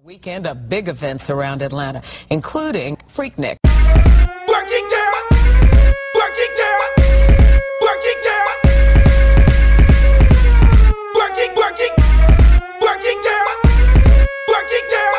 Weekend of big events around Atlanta, including FreakNik. Work it, girl. Work it, girl. Work it, girl. Work it, work it. Work it, girl. Work it, girl.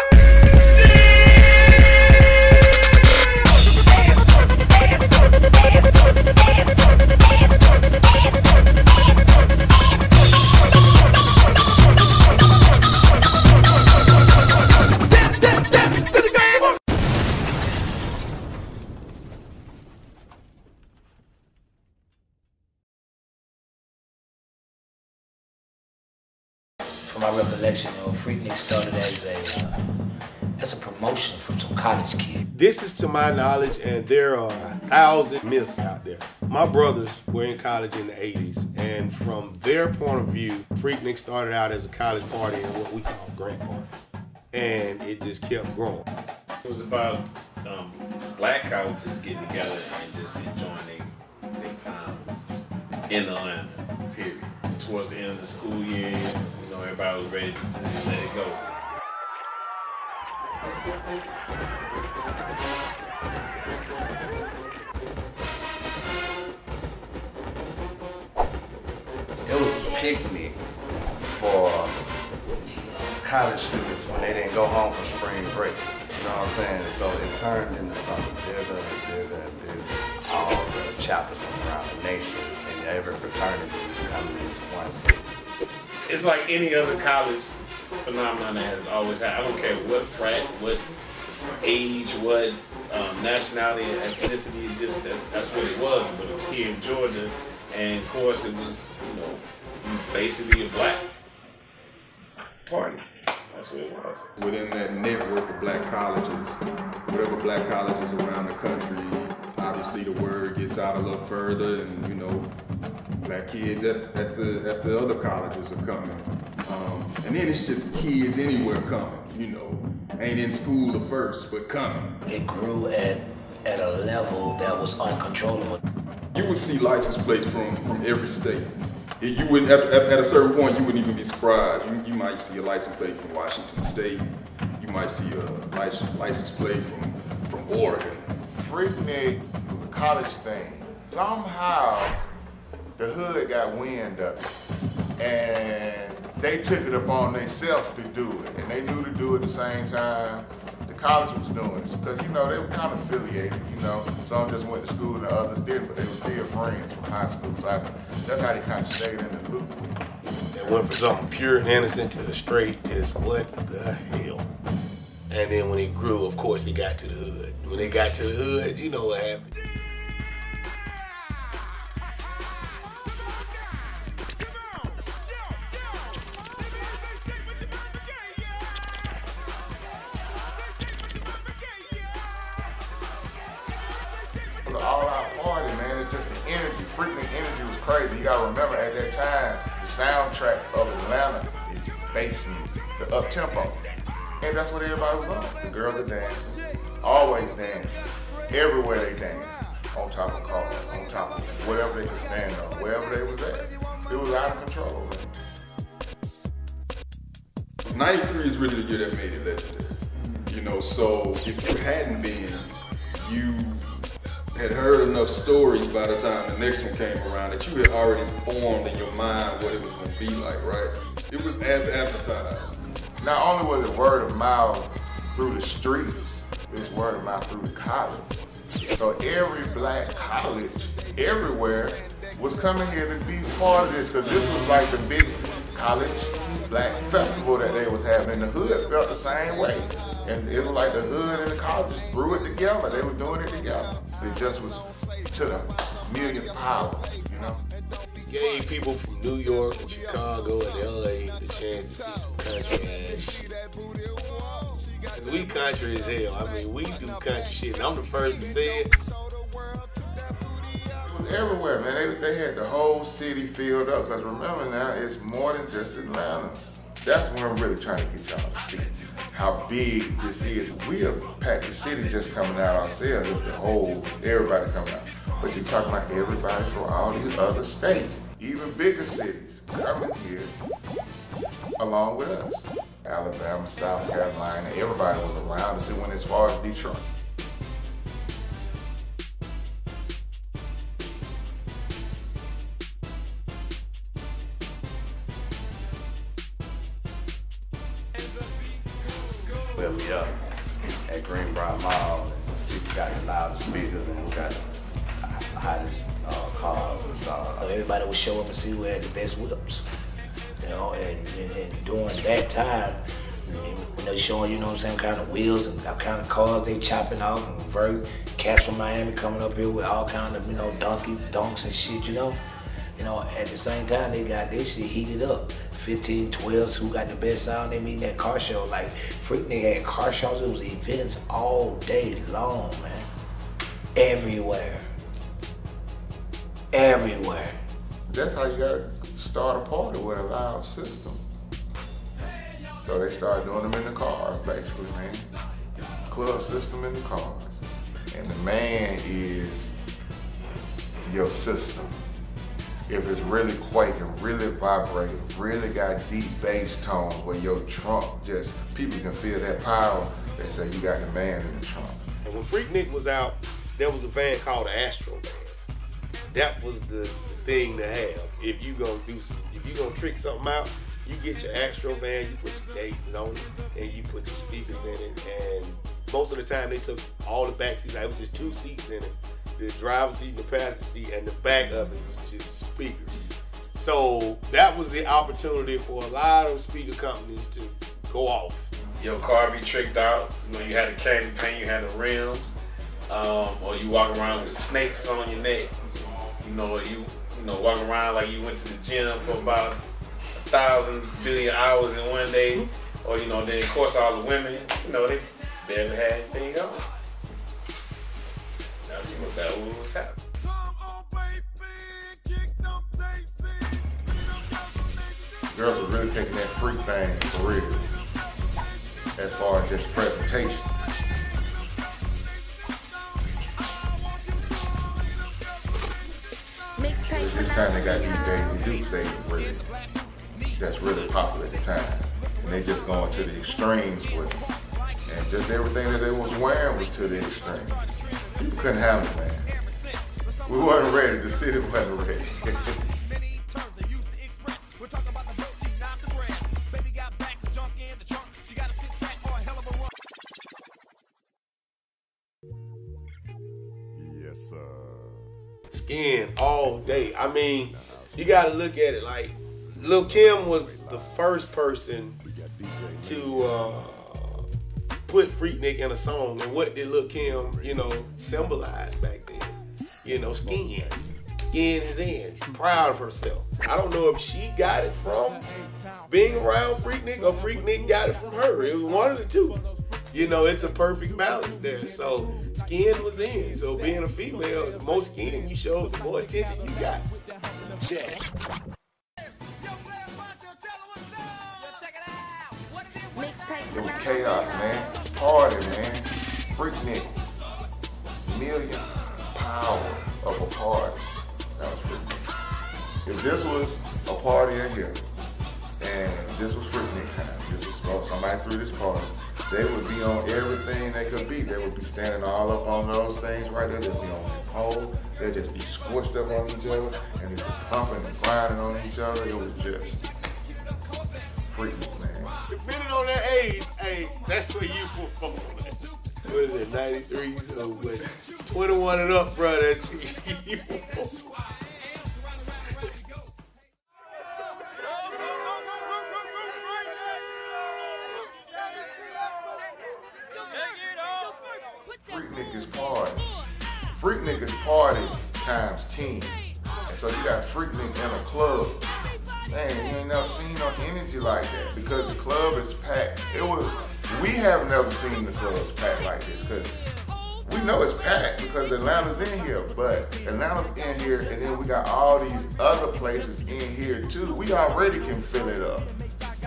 From my recollection, FreakNik started as a promotion from some college kid. This is to my knowledge, and there are 1,000 myths out there. My brothers were in college in the 80s, and from their point of view, FreakNik started out as a college party and what we call grant party, and it just kept growing. It was about black colleges getting together and just enjoying their time in Atlanta, period. Towards the end of the school year, you know, everybody was ready to just let it go. It was a picnic for college students when they didn't go home for spring break. You know what I'm saying? So it turned into something bigger and bigger and bigger. All the chapters from around the nation and every fraternity was coming into one city. It's like any other college phenomenon that has always had. I don't care what frat, what age, what nationality and ethnicity. It just that's what it was. But it was here in Georgia, and of course it was, you know, basically a black party. That's what it was. Within that network of black colleges, whatever black colleges around the country, obviously the word gets out a little further, and you know, black kids at the other colleges are coming. And then it's just kids anywhere coming, you know. Ain't in school the first, but coming. It grew at a level that was uncontrollable. You would see license plates from every state. You would at a certain point you wouldn't even be surprised. You might see a license plate from Washington State. You might see a license plate from Oregon. FreakNik was a college thing. Somehow the hood got wind of it, and they took it upon themselves to do it, and they knew to do it at the same time the college was doing it, because you know they were kind of affiliated. You know, some just went to school and the others didn't, but they were still friends from high school. So that's how they kind of stayed in the loop. They went from something pure and innocent to straight just what the hell. And then when it grew, of course, it got to the hood. When it got to the hood, you know what happened. All out party, man. It's just the energy. FreakNik energy was crazy. You gotta remember at that time, the soundtrack of Atlanta is bass music, the up tempo. And that's what everybody was on. The girls are dancing, always dancing. Everywhere they dance. On top of cars, on top of whatever they could stand on, wherever they was at. It was out of control, man. 93 is really the year that made it legendary. You know, so if you hadn't been, you had heard enough stories by the time the next one came around that you had already formed in your mind what it was going to be like, right? It was as advertised. Not only was it word of mouth through the streets, it was word of mouth through the college. So every black college, everywhere, was coming here to be part of this, because this was like the big college black festival that they was having, and the hood felt the same way. And it was like the hood and the colleges threw it together. They were doing it together. It just was to the millionth power, you know? It gave people from New York and Chicago and LA the chance to see some country ass. Cause we country as hell. I mean, we do country shit, and I'm the first to say it. It was everywhere, man. They had the whole city filled up, because remember now, it's more than just Atlanta. That's what I'm really trying to get y'all to see, how big this is. We have packed the city just coming out ourselves, if the whole, everybody coming out. But you're talking about everybody from all these other states, even bigger cities, coming here along with us. Alabama, South Carolina, everybody was around us. It went as far as Detroit. We'll meet up at Greenbrier Mall and see if we got the loudest speakers and we got the hottest cars and stuff. Everybody would show up and see who had the best whips. You know, and during that time, when they're showing, you know what I'm saying, kind of wheels and what kind of cars they chopping off and converting, cats from Miami coming up here with all kind of, you know, dunks and shit, you know. You know, at the same time, they got this shit heated up. 15, 12s, who got the best sound, they meet at car show. Like, FreakNik had car shows, it was events all day long, man. Everywhere. Everywhere. That's how you gotta start a party with a loud system. So they started doing them in the cars, basically, man. Club system in the cars. And the man is your system. If it's really quaking, really vibrating, really got deep bass tones where your trunk just, people can feel that power, they say you got the man in the trunk. And when FreakNik was out, there was a van called the Astro Van. That was the thing to have. If you gonna trick something out, you get your Astro Van, you put your dates on it, and you put your speakers in it. And most of the time they took all the back seats. It was just 2 seats in it. The driver's seat and the passenger seat, and the back of it was just speakers. So that was the opportunity for a lot of speaker companies to go off. Your car be tricked out. You know, you had the candy paint, you had the rims, or you walk around with snakes on your neck. You know, walk around like you went to the gym for about 1,000 billion hours in one day. Or, you know, then of course all the women, you know, they barely had anything on. That's what that was happening. Girls are really taking that freak thing for real, as far as just presentation. This time they got these Daisy Dukes that's really popular at the time. And they just going to the extremes with them. And just everything that they was wearing was to the extreme. People couldn't handle it, man. We wasn't ready. The city wasn't ready. Yes, sir. Skin all day. I mean, you gotta look at it like Lil' Kim was the first person to put FreakNik in a song. And what did Lil' Kim, you know, symbolize back then? You know, skin. Skin is in. She's proud of herself. I don't know if she got it from being around FreakNik or FreakNik got it from her. It was one of the two. You know, it's a perfect balance there. So skin was in. So being a female, the more skin you show, the more attention you got. Check. It was chaos, man. Party, man. FreakNik. Million power of a party. That was FreakNik. If this was a party in here, and this was FreakNik time, this was somebody threw this party, they would be on everything they could be. They would be standing all up on those things right there. They'd be on the pole. They'd just be squished up on each other, and it's just humping and grinding on each other. It was just FreakNik, man. Depending on that age, hey, that's where you perform. What is it, 93? So, but 21 and up, bro, that's you. FreakNik is party. FreakNik is party times 10. And so you got FreakNik in a club. Man, you ain't never seen no energy like that because the club is packed. We have never seen the clubs packed like this because we know it's packed because Atlanta's in here, but Atlanta's in here and then we got all these other places in here too. We already can fill it up,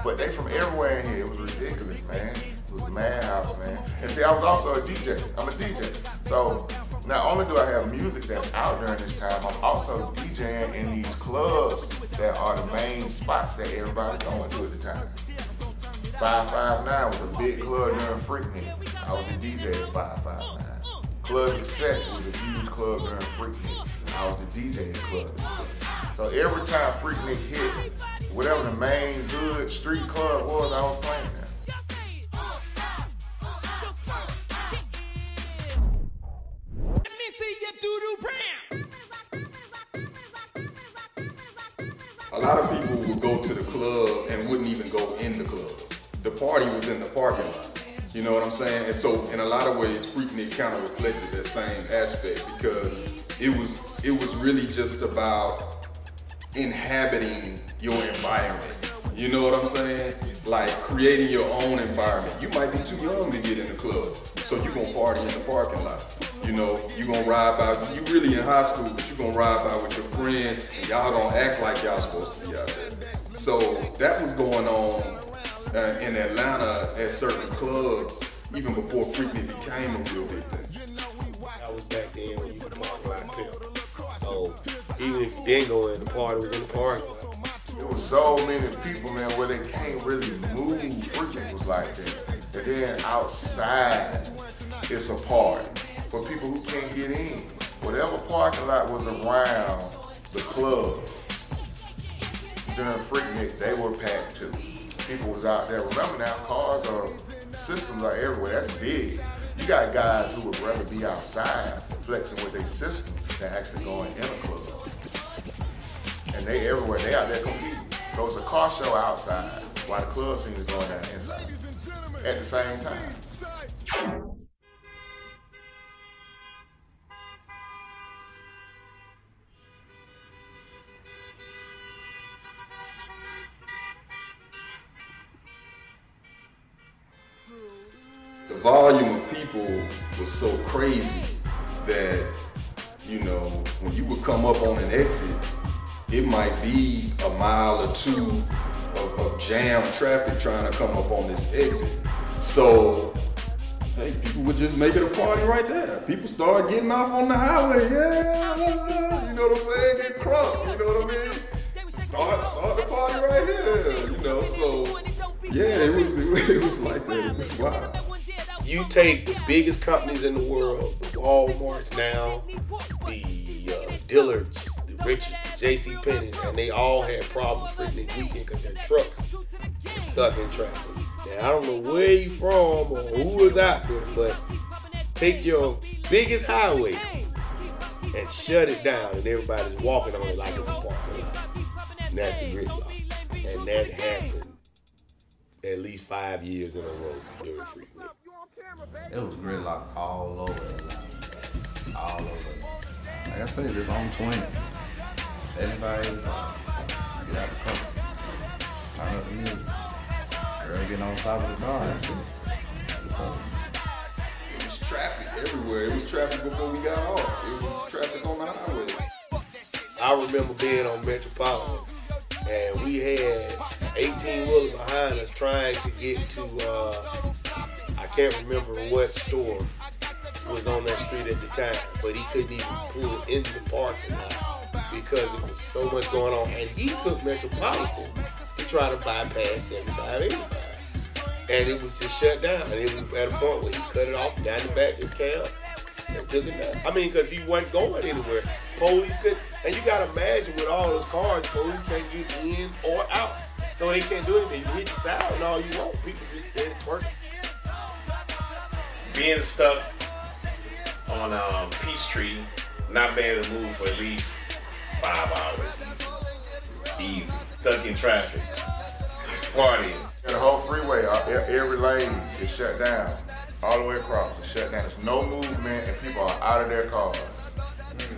but they from everywhere in here. It was ridiculous, man. It was the madhouse, man. And see, I was also a DJ. I'm a DJ. So not only do I have music that's out during this time, I'm also DJing in these clubs that are the main spots that everybody going to at the time. 559 was a big club during FreakNik. I was the DJ at 559. Club Success was a huge club during FreakNik. I was the DJ at Club Success. So every time FreakNik hit, whatever the main hood street club was, I was playing there. A lot of people would go to the club and wouldn't even go in the club. The party was in the parking lot. You know what I'm saying? And so in a lot of ways, FreakNik kind of reflected that same aspect because it was really just about inhabiting your environment. You know what I'm saying? Like creating your own environment. You might be too young to get in the club, so you're gonna party in the parking lot. You know, you're gonna ride by, you really in high school, but you're gonna ride by with your friends and y'all gonna act like y'all supposed to be out there. So that was going on in Atlanta at certain clubs, even before FreakNik became a real big thing. That was back then when you could park like pimp. So even if you didn't go in, the party was in the parking lot. There was so many people, man, where they can't really move. FreakNik was like that. And then outside, it's a party for people who can't get in. Whatever parking lot was around the club during FreakNik, they were packed too. People was out there. Remember now, cars or systems are everywhere. That's big. You got guys who would rather be outside flexing with their system than actually going in a club. And they everywhere. They out there competing. So it's a car show outside while the club scene is going down inside at the same time. The volume of people was so crazy that, you know, when you would come up on an exit, it might be a mile or two of jam traffic trying to come up on this exit. So, hey, people would just make it a party right there. People start getting off on the highway, yeah, you know what I'm saying? Get crunk, you know what I mean? Start the party right here, you know, so, yeah, it was like that, it was wild. You take the biggest companies in the world, the Walmarts now, the Dillards, the Richards, the JCPenney's, and they all had problems FreakNik weekend because their trucks were stuck in traffic. Now, I don't know where you from or who was out there, but take your biggest highway and shut it down and everybody's walking on it like it's a parking lot. And that's the gridlock. And that happened at least 5 years in a row during FreakNik. It was gridlock all over Atlanta. All over. Like I said, it's on 20. 75, 85. Get out the car. Turn up the music. Girl getting on top of the bar. That's it. It was traffic everywhere. It was traffic before we got off. It was traffic on the highway. I remember being on Metropolitan and we had 18-wheelers behind us trying to get to, I can't remember what store was on that street at the time, but he couldn't even pull into the parking lot because there was so much going on. And he took Metropolitan to try to bypass 75, 85. And it was just shut down. And it was at a point where he cut it off down the back of his cab and took it down. I mean, because he wasn't going anywhere. Police couldn't, and you gotta imagine with all those cars, police can't get in or out. So they can't do anything. You hit the side and all you want. People just stand twerking. Being stuck on Peachtree, not being able to move for at least 5 hours. Easy. Stuck in traffic. Partying. The whole freeway, every lane is shut down. All the way across, it's shut down. There's no movement and people are out of their cars.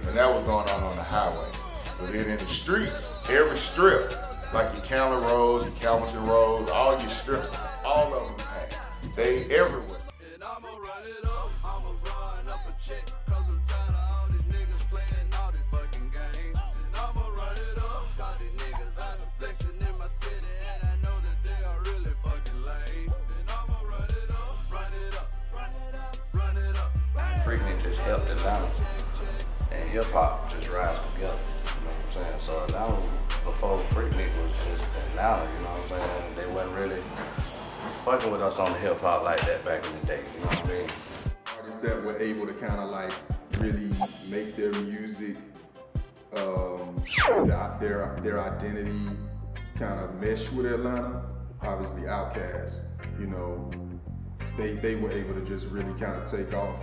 And that was going on the highway. But then in the streets, every strip, like your Candler Roads, your Calverton Roads, all your strips, all of them packed. They everywhere. And I'ma run it up, I'ma run up a check, cause I'm tired of all these niggas playing all these fucking games. And I'ma run it up, cause these niggas out here flexing in my city, and I know that they are really fucking lame. And I'ma run it up, run it up, run it up, run it up. FreakNik just helped Atlanta, and hip hop just rise together. You know what I'm saying? So Atlanta, before FreakNik was just Atlanta, you know what I'm saying? They wasn't really fucking with us on the hip hop like that back in the day. You know what I mean? Artists that were able to kind of like really make their music, their identity kind of mesh with Atlanta. Obviously, Outkast, you know, they were able to just really kind of take off.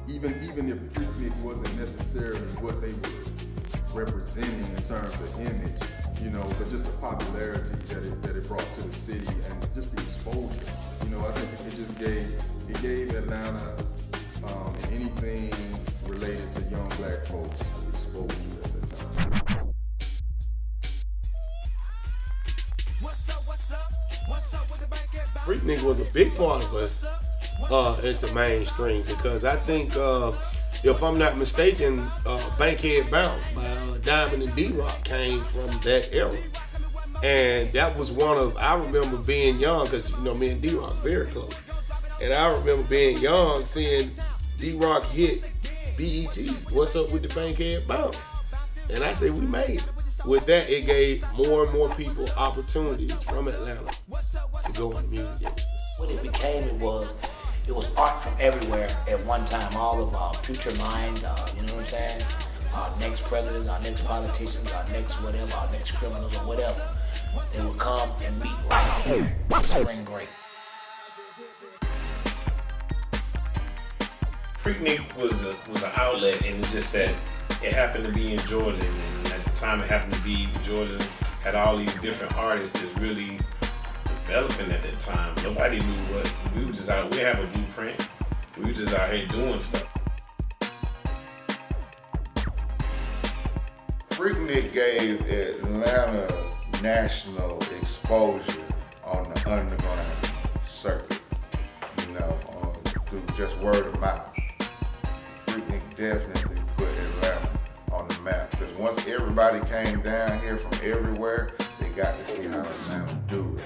Even if FreakNik wasn't necessarily what they were representing in terms of image, you know, but just the popularity that it brought to the city and just the exposure. You know, I think it gave Atlanta anything related to young black folks exposure at the time. FreakNik was a big part of us into mainstream because I think, if I'm not mistaken, Bankhead Bounce by Diamond and D-Rock came from that era. And that was I remember being young, because you know me and D-Rock very close. And I remember being young seeing D-Rock hit BET, What's Up with the Bankhead Bounce? And I said, we made it. With that, it gave more and more people opportunities from Atlanta to go in the music industry. What it became, it was art from everywhere at one time. All of our future mind, you know what I'm saying? Our next presidents, our next politicians, our next whatever, our next criminals or whatever. They would come and meet right here at spring break. FreakNik was an outlet, and it's just that it happened to be in Georgia, and at the time it happened to be Georgia had all these different artists that's really developing at that time. Nobody knew what, we were just out, we didn't have a blueprint. We were just out here doing stuff. FreakNik gave Atlanta national exposure on the underground circuit, you know, through just word of mouth. FreakNik definitely put Atlanta on the map, because once everybody came down here from everywhere, they got to see how Atlanta do it.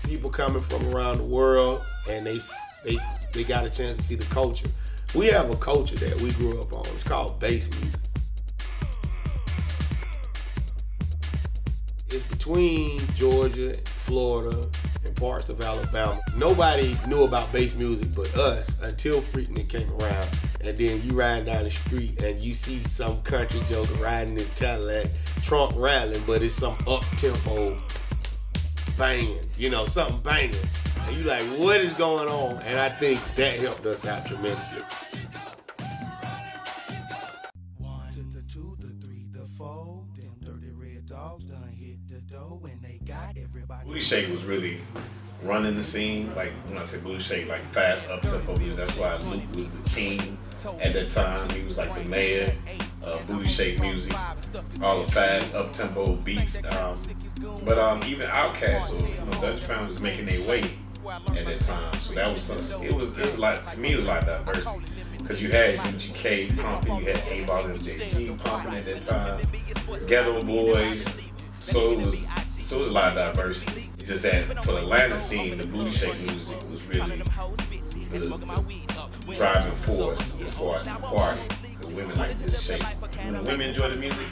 People coming from around the world, and they got a chance to see the culture. We have a culture that we grew up on. It's called bass music. It's between Georgia, Florida, and parts of Alabama. Nobody knew about bass music but us until FreakNik came around. And then you riding down the street and you see some country joker riding his Cadillac, trunk rattling, but it's some up-tempo banging, you know, something banging. And you like, what is going on? And I think that helped us out tremendously. Booty Shake was really running the scene. Like when I say Booty Shake, like fast up-tempo music. That's why Luke was the king at that time. He was like the mayor of Booty Shake music. All the fast up-tempo beats. But even Outkast or Dungeon Family was making their way at that time. So that was some, it was like, to me it was like diversity. Because you had UGK pumping, you had A-Ball and JG pumping at that time. Ghetto Boys. So it was a lot of diversity. It's just that for the Atlanta scene, the Booty Shake music was really the driving force as far as the party. The women like to shake. When the women enjoy the music,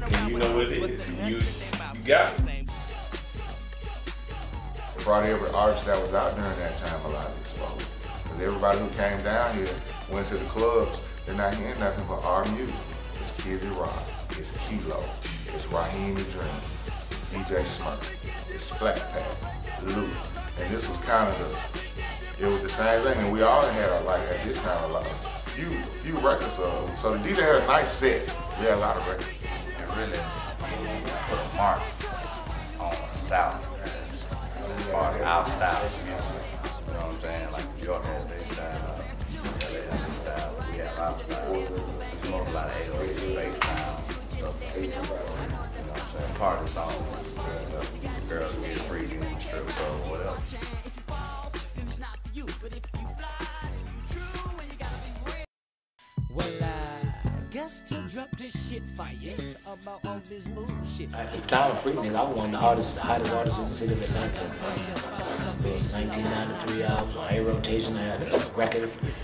then you know what it is. You got it. It brought every artist that was out during that time a lot of exposure. Because everybody who came down here went to the clubs. They're not hearing nothing but our music. It's Kizzy Rock, it's Kilo, it's Raheem the Dream, it's DJ Smurf, it's Splat Pack, Luke. And this was kind of it was the same thing. And we all had at this time a few records. So the DJ had a nice set. We had a lot of records. It really put a mark on the South as far as our style of music. You know what I'm saying? Like New York had their style, LA had their style, we had our style. It's more of a lot of 808 bass style stuff. You know what I'm saying? Party songs. Girls get free in the strip club or whatever. Well, I guess to drop this shit fire about all this bullshit. At the time of FreakNik, I was one of the hottest artists in the city of Atlanta. In 1993, I was on A Rotation. I had a record with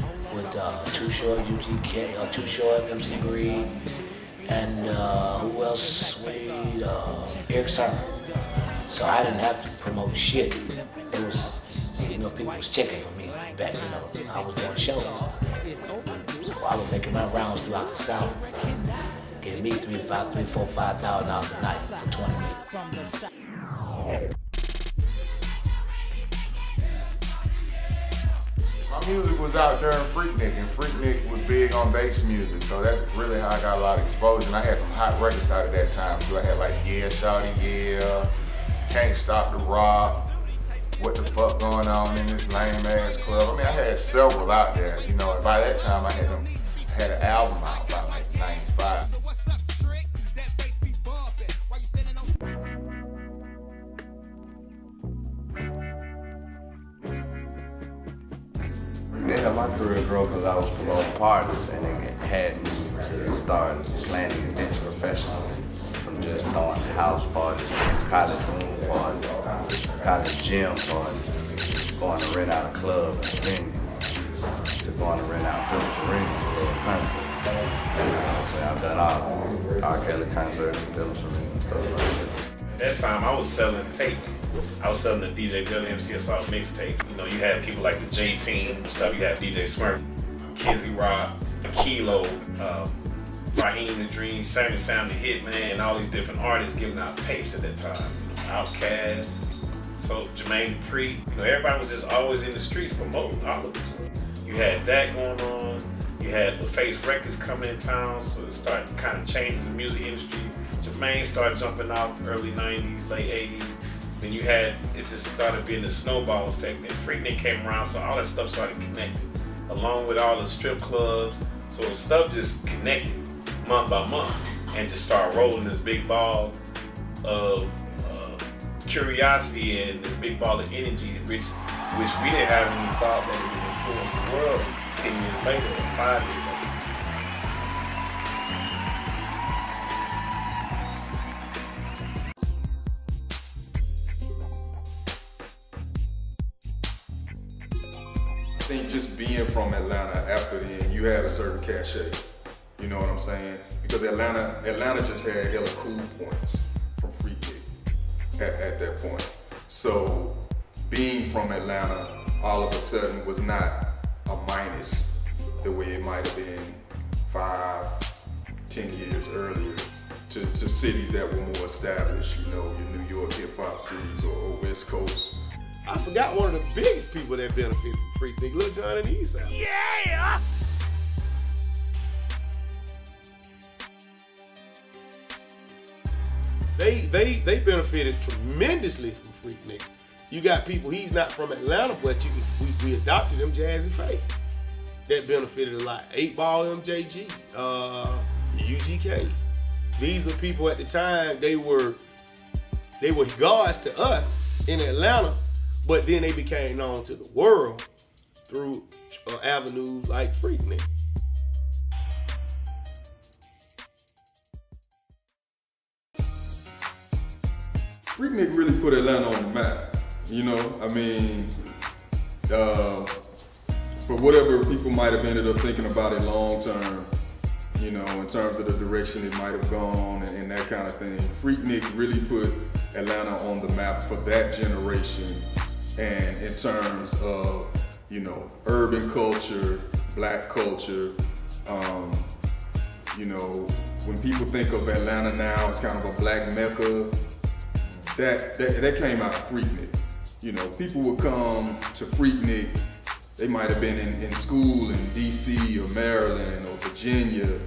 Too Short, UGK, Too Short, MC Breed, and who else? Eric Sermon. So I didn't have to promote shit. They it was, you know, people was checking for me back, you know, I was doing shows. So I was making my rounds throughout the South, getting me $3,000, $4,000, $5,000 a night for 20 minutes. My music was out during FreakNik, and FreakNik was big on bass music, so that's really how I got a lot of exposure. And I had some hot records out at that time too. I had like Yeah, Shawty, Yeah, Can't Stop the Rock, What the Fuck Going On in This Lame Ass Club. I mean, I had several out there, you know, and by that time I had an album out by like 95. Yeah, my career grew because I was promoting parties, and it had me to start planning events professionally, from just throwing house parties to college room parties, college gym parties, going to rent out a club and a venue, to going to rent out Phillips Arena for a concert. So I've done all R. Kelly concerts, Phillips Arena and stuff like that. At that time, I was selling tapes. I was selling the DJ Jelly MC Assault mixtape. You know, you had people like the J-Team and stuff. You had DJ Smurf, Kizzy Rock, Kilo, Raheem the Dream, Sammy Sam the Hitman, and all these different artists giving out tapes at that time. Outkast, so Jermaine Dupri. You know, everybody was just always in the streets promoting all of this. You had that going on. You had the Face Records coming in town, so it started kind of changing the music industry. Jermaine started jumping off early 90s, late 80s. Then you had, it just started being a snowball effect. And FreakNik came around, so all that stuff started connecting, along with all the strip clubs. So stuff just connected month by month and just started rolling this big ball of curiosity and this big ball of energy, which we didn't have any thought that it would influence the world 10 years later, or 5 years later. I think just being from Atlanta after then, you had a certain cachet. You know what I'm saying? Because Atlanta just had hella cool points from FreakNik at that point. So being from Atlanta all of a sudden was not a minus the way it might have been 5, 10 years earlier to cities that were more established, you know, your New York hip hop cities or West Coast. I forgot one of the biggest people that benefited from FreakNik, Lil Jon and the East Side. Yeah! They benefited tremendously from FreakNik. You got people, he's not from Atlanta, but we adopted him, Jazzy Faye. That benefited a lot. 8 Ball MJG, UGK. These are people at the time, they were gods to us in Atlanta, but then they became known to the world through avenues like FreakNik. FreakNik really put Atlanta on the map. You know, I mean, for whatever people might have ended up thinking about it long term, you know, in terms of the direction it might have gone and that kind of thing, FreakNik really put Atlanta on the map for that generation, and in terms of, you know, urban culture, black culture. You know, when people think of Atlanta now, it's kind of a black mecca. That came out of FreakNik. You know, people would come to FreakNik, they might have been in school in DC or Maryland or Virginia,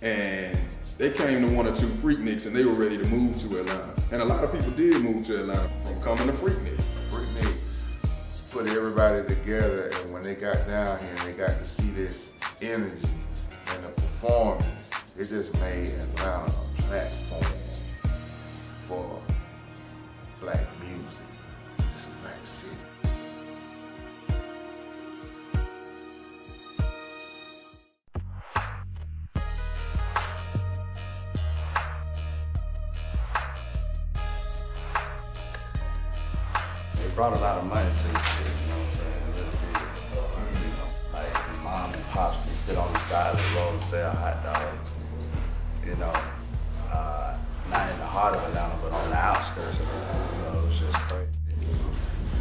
and they came to 1 or 2 FreakNiks and they were ready to move to Atlanta. And a lot of people did move to Atlanta from coming to FreakNik. FreakNik put everybody together, and when they got down here and they got to see this energy and the performance, it just made Atlanta a platform for black music. It's a black city. It brought a lot of money to the city, you know what I'm saying? It really did. You know, like mom and pops would sit on the side of the road and sell hot dogs. You know, not in the heart of Atlanta, but on the outskirts of Atlanta. You know, it was just crazy.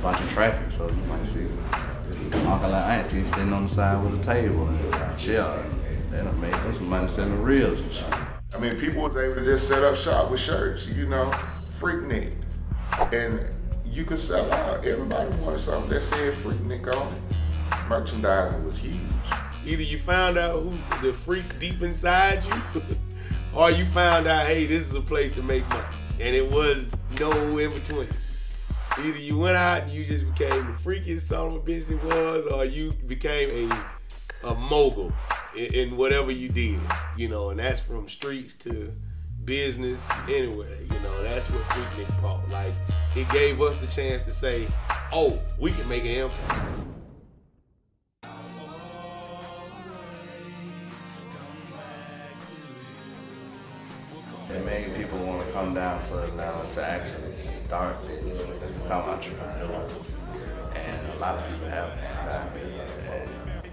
bunch of traffic, so you might see Uncle and Auntie sitting on the side with a table and chair. They done made some money selling reels and shit. I mean, people was able to just set up shop with shirts, you know, FreakNik. And you could sell out. Everybody wanted something that said FreakNik on it. Merchandising was huge. Either you found out who the freak deep inside you, or you found out, hey, this is a place to make money. And it was no in between. Either you went out and you just became the freakiest son of a bitch it was, or you became a mogul in whatever you did, you know, and that's from streets to business, anywhere, you know, that's what FreakNik brought. Like, it gave us the chance to say, oh, we can make an impact. It made people want to come down to Atlanta to actually start business and become entrepreneurs. And a lot of people have come down here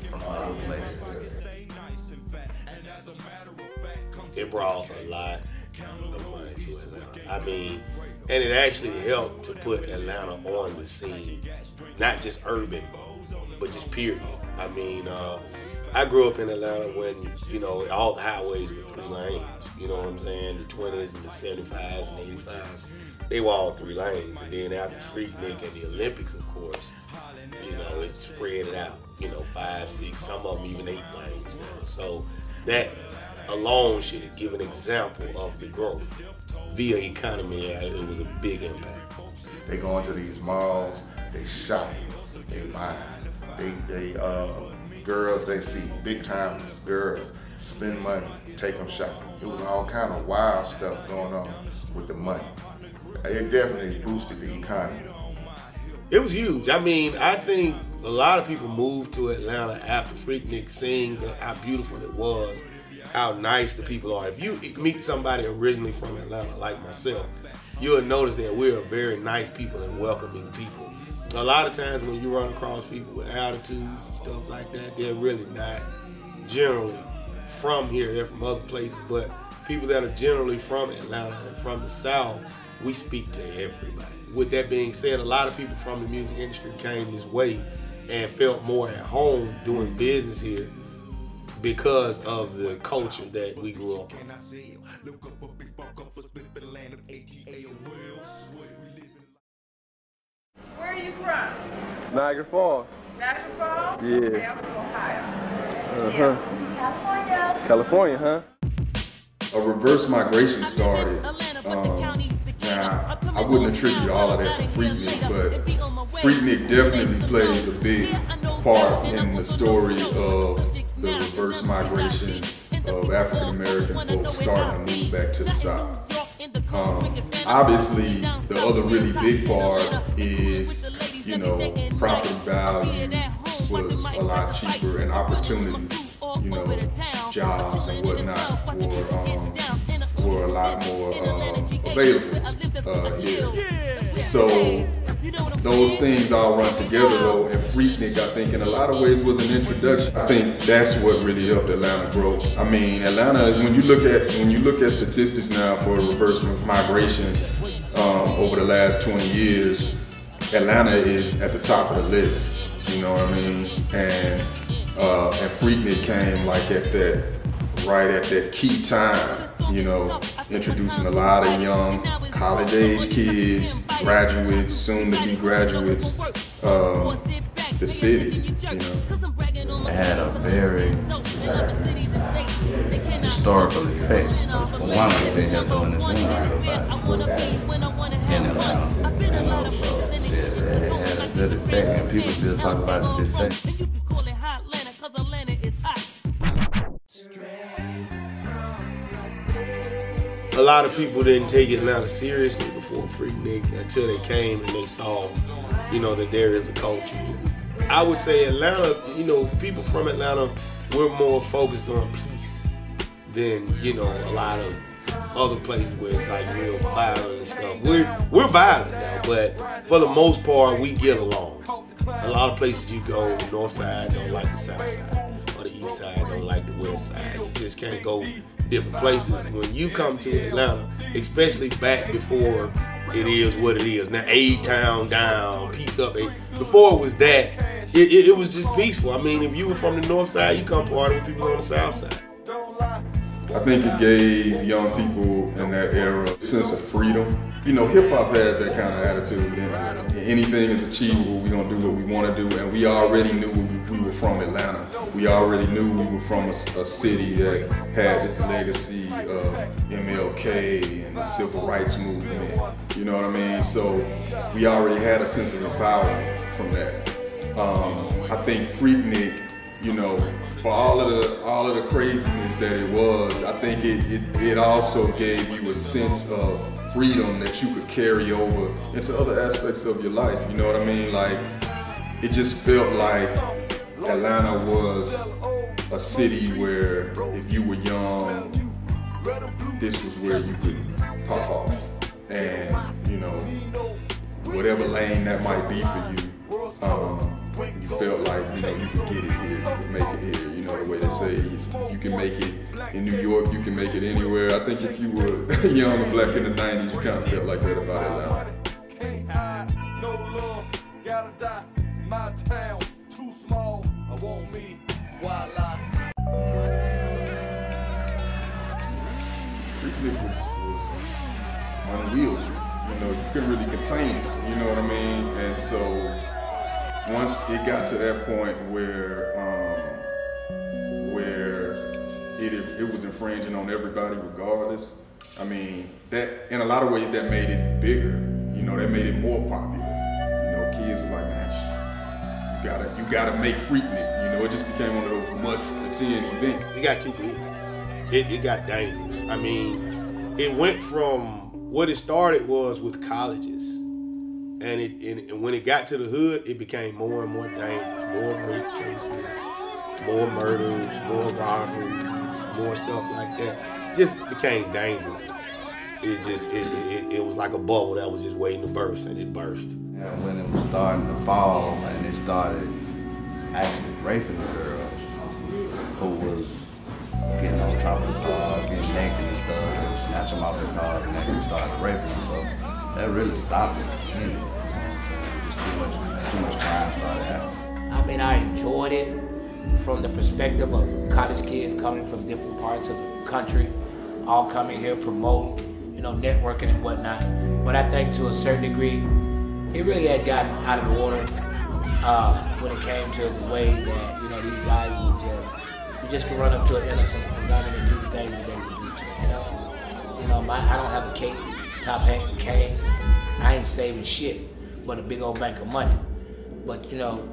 from other places. It brought a lot of money to Atlanta. I mean, and it actually helped to put Atlanta on the scene, not just urban, but just period. I mean, I grew up in Atlanta when, you know, all the highways were 3 lanes. You know what I'm saying? The 20s and the 75s and 85s, they were all 3 lanes. And then after FreakNik and the Olympics, of course, you know, it spread it out. You know, 5, 6, some of them even 8 lanes now. So that alone should have given an example of the growth via economy. It was a big impact. They go into these malls, they shop, they buy, they girls they see, big time girls, spend money, take them shopping. It was all kind of wild stuff going on with the money. It definitely boosted the economy. It was huge. I mean, I think a lot of people moved to Atlanta after FreakNik, seeing how beautiful it was, how nice the people are. If you meet somebody originally from Atlanta, like myself, you'll notice that we're very nice people and welcoming people. A lot of times when you run across people with attitudes and stuff like that, they're really not generally from here. They're from other places, but people that are generally from Atlanta and from the South, we speak to everybody. With that being said, a lot of people from the music industry came this way and felt more at home doing business here because of the culture that we grew up in. Where are you from? Niagara Falls. Niagara Falls? Yeah. Okay, I'm from Ohio. California. California, huh? A reverse migration started. Now, I wouldn't attribute all of that to FreakNik, but FreakNik definitely plays a big part in the story of the reverse migration of African American folks starting to move back to the South. Obviously, the other really big part is, you know, property value was a lot cheaper and opportunity, you know, jobs and whatnot were a lot more available here. So those things all run together though, and FreakNik, I think, in a lot of ways was an introduction. I think that's what really helped Atlanta grow. I mean, Atlanta, when you look at statistics now for reverse migration over the last 20 years, Atlanta is at the top of the list. You know what I mean? And FreakNik came like right at that key time. You know, introducing a lot of young college-age kids, graduates, soon-to-be graduates, the city, you know. It had a very historical effect. For one, I'm sitting here doing this interview about what's happening in Atlanta, you know, so it had a good effect, and people still talk about it to this day. A lot of people didn't take Atlanta seriously before FreakNik until they came and they saw, you know, that there is a culture here. I would say Atlanta, you know, people from Atlanta, we're more focused on peace than, you know, a lot of other places where it's like real violent and stuff. We're violent now, but for the most part, we get along. A lot of places you go, the north side don't like the south side, or the east side don't like the west side. You just can't go different places. When you come to Atlanta, especially back before it is what it is. Now, A-Town down, peace up. Before it was that, it was just peaceful. I mean, if you were from the north side, you come party with people on the south side. I think it gave young people in that era a sense of freedom. You know, hip hop has that kind of attitude. Anything is achievable. We're gonna do what we want to do, and we already knew we were from Atlanta. We already knew we were from a city that had this legacy of MLK and the civil rights movement. You know what I mean? So we already had a sense of empowerment from that. I think FreakNik, you know, for all of the craziness that it was, I think it also gave you a sense of freedom that you could carry over into other aspects of your life. You know what I mean? Like, it just felt like Atlanta was a city where if you were young, this was where you could pop off. And, you know, whatever lane that might be for you, you felt like, you know, you could get it here, you could make it here. You know, the way they say, you can make it in New York, you can make it anywhere. I think if you were young and black in the 90s, you kind of felt like that about Atlanta. Can't hide, no love, gotta die. My town, too small, I want me, voila. FreakNik was unwieldy. You know, you couldn't really contain it. You know what I mean? And so once it got to that point where it was infringing on everybody regardless, I mean, that in a lot of ways that made it bigger. You know, that made it more popular. You know, kids were like, man, you gotta make FreakNik. You know, it just became one of those must-attend events. It got too big. It got dangerous. I mean, it went from what it started was with colleges. And when it got to the hood, it became more and more dangerous. More rape cases, more murders, more robberies, more stuff like that. It just became dangerous. It was like a bubble that was just waiting to burst, and it burst. And when it was starting to fall, and it started actually raping the girls who was getting on top of the cars, getting naked and stuff, and snatch them off the cars and actually started raping them. So that really stopped it. Just too much crime started happening. I mean, I enjoyed it from the perspective of college kids coming from different parts of the country, all coming here promoting, you know, networking and whatnot. But I think to a certain degree, it really had gotten out of order when it came to the way that, you know, these guys you just could run up to an innocent woman and do the things that they would do to them, you know? You know, I don't have a cape, top hat, and cane. I ain't saving shit but a big old bank of money. But you know,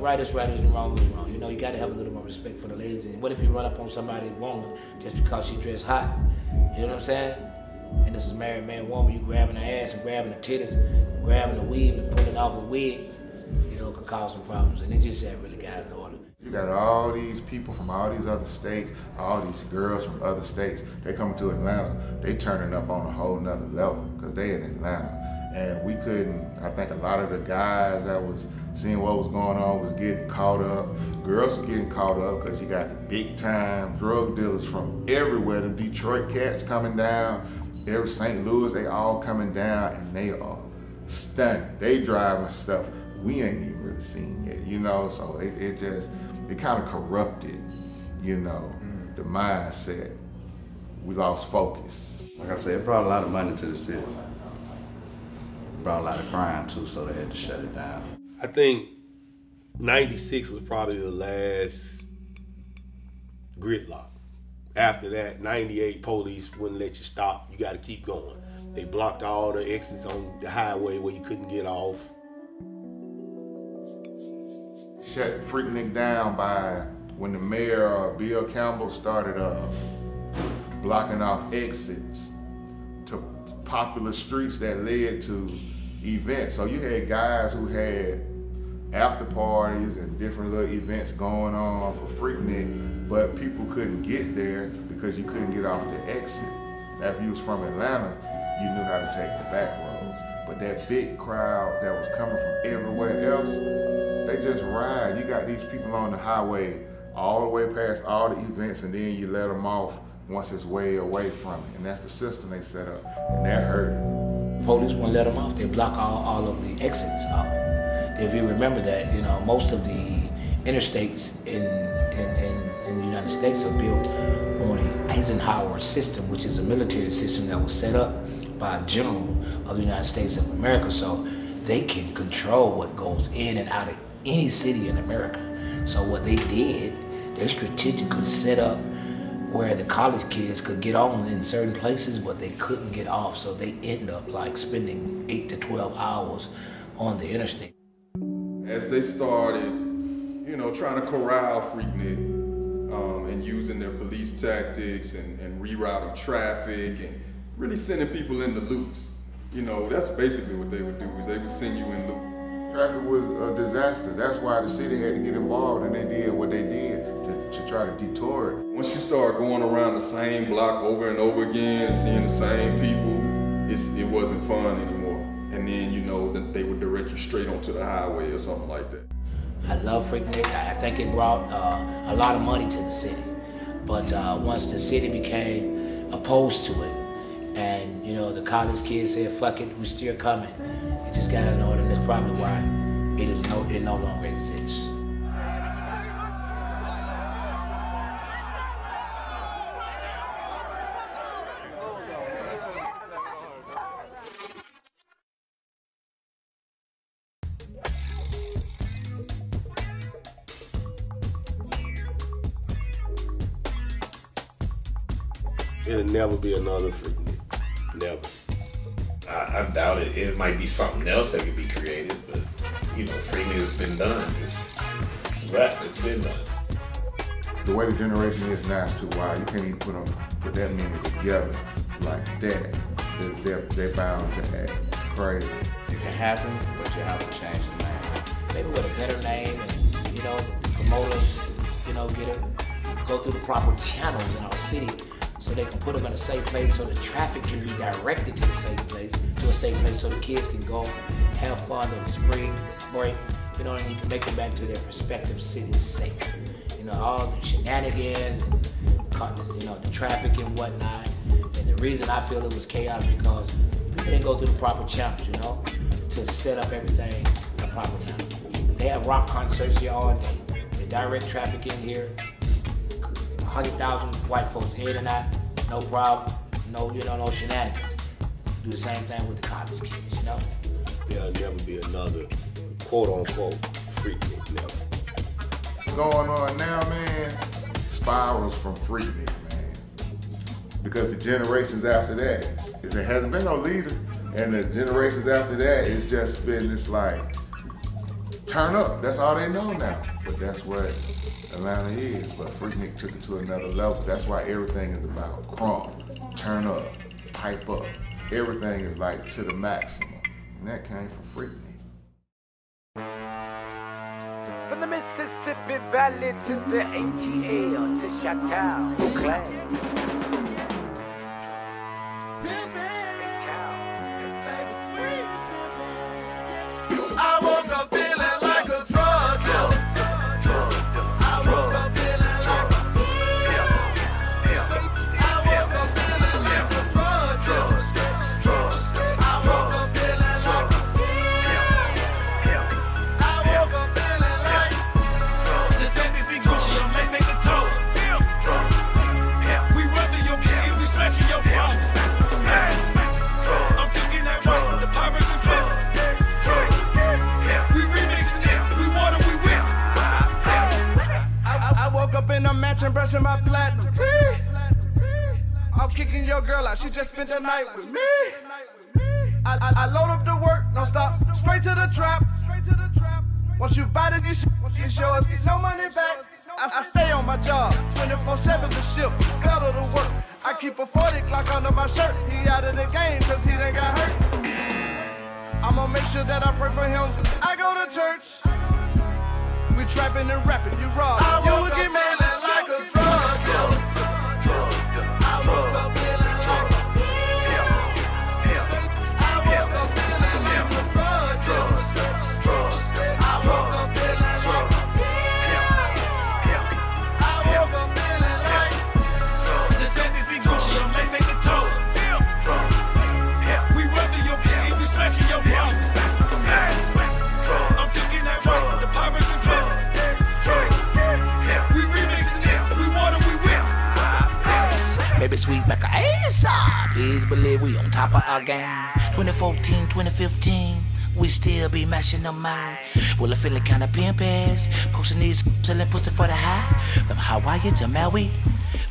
right is right and wrong is wrong. You know, you got to have a little more respect for the ladies. And what if you run up on somebody's woman just because she dressed hot? You know what I'm saying? And this is a married man, woman. You grabbing her ass and grabbing her titties, grabbing the weave and pulling off a wig. You know, could cause some problems. And it just really got out of order. You got all these people from all these other states, all these girls from other states. They come to Atlanta. They turning up on a whole nother level because they in Atlanta. And we couldn't, I think a lot of the guys that was seeing what was going on was getting caught up. Girls was getting caught up because you got big time drug dealers from everywhere. The Detroit cats coming down, every St. Louis, they all coming down and they are stunning. They driving stuff we ain't even really seen yet, you know? So it kind of corrupted, you know, the mindset. We lost focus. Like I said, it brought a lot of money to the city. Brought a lot of crime too, so they had to shut it down. I think 96 was probably the last gridlock. After that, 98, police wouldn't let you stop. You got to keep going. They blocked all the exits on the highway where you couldn't get off. Shut FreakNik down by when the mayor, Bill Campbell, started blocking off exits to popular streets that led to events. So you had guys who had after parties and different little events going on for FreakNik, but people couldn't get there because you couldn't get off the exit. Now, if you was from Atlanta, you knew how to take the back roads. But that big crowd that was coming from everywhere else, they just ride. You got these people on the highway all the way past all the events, and then you let them off once it's way away from it. And that's the system they set up, and that hurt. police won't let them off. They block all of the exits up. If you remember that, you know, most of the interstates in the United States are built on an Eisenhower system, which is a military system that was set up by a general of the United States of America, so they can control what goes in and out of any city in America. So what they did, they strategically set up where the college kids could get on in certain places, but they couldn't get off, so they end up like spending 8 to 12 hours on the interstate. As they started, you know, trying to corral FreakNik and using their police tactics and rerouting traffic and really sending people into loops. You know, that's basically what they would do, is they would send you in loops. Traffic was a disaster. That's why the city had to get involved, and they did what they did to try to detour it. Once you start going around the same block over and over again and seeing the same people, it wasn't fun anymore. And then, you know, they would direct you straight onto the highway or something like that. I love FreakNik. I think it brought a lot of money to the city. But once the city became opposed to it, and you know, the college kids said, fuck it, we're still coming. You just gotta know that that's probably why it no longer exists. It'll never be another FreakNik. Never. I doubt it. It might be something else that could be created, but you know, FreakNik has been done. It's a wrap. It's been done. The way the generation is now is too wild. You can't even put that many together like that. They're bound to act crazy. It can happen, but you have to change the name. Maybe with a better name, and you know, the promoters, you know, go through the proper channels in our city, so they can put them in a safe place, so the traffic can be directed to a safe place, so the kids can go have fun on the spring break, you know, and you can make them back to their respective cities safe. You know, all the shenanigans and, you know, the traffic and whatnot. And the reason I feel it was chaos because people didn't go through the proper channels, you know, to set up everything in the proper manner. They have rock concerts here all day. They direct traffic in here. 100,000 white folks in and out, no problem, no shenanigans. Do the same thing with the college kids, you know? There'll never be another quote-unquote FreakNik, never. Going on now, man, spirals from FreakNik, man. Because the generations after that, there hasn't been no leader, and the generations after that, it's just been this like, turn up, that's all they know now. But that's what Atlanta is, but FreakNik took it to another level. That's why everything is about crunk, turn up, pipe up. Everything is like to the maximum. And that came from FreakNik. From the Mississippi Valley to the ATL to Chi-Town, Oakland. I woke up feeling like a drug dealer. I woke up feeling like a And brushing my platinum teeth. I'm kicking your girl out, she just spent the night with me. I load up the work, no stops, straight to the trap. Once you buy the shit, it's yours, no money back. I stay on my job, 24/7 the shift, pedal to work. I keep a 40 Glock under my shirt. He out of the game cause he done got hurt. I'ma make sure that I pray for him. I go to church. We trapping and rapping, you raw. You would get mad like a drug dealer. I woke up feeling like a I woke up feeling like a drug dealer. I woke up feeling like I woke up feeling like the 70s and Gucci, I'm lacing the toe. We run through your baby sweet, make her ass up. Please believe we on top of our game. 2014, 2015, we still be mashing them out. Well, I feel like kinda pimp ass, posting these, selling pussy for the high. From Hawaii to Maui,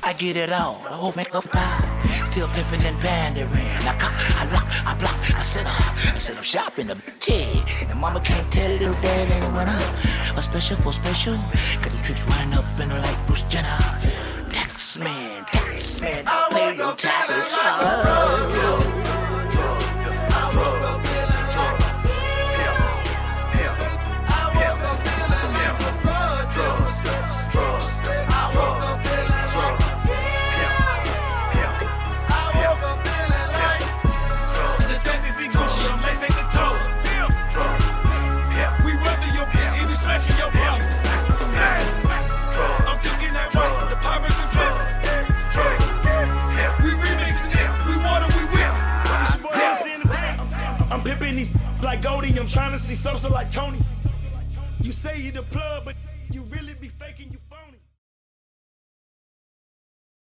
I get it all, the whole make of pie. Still pimping and pandering. I cop, I lock, I block, I set up shop in the bitch. And the mama can't tell little dad ain't a winner. A special for special, got them tricks running up in her like Bruce Jenner. Tax man, I pay your taxes. Like Goldie, I'm trying to see Sosa like Tony. You say you the plug, but you really be faking, you phony.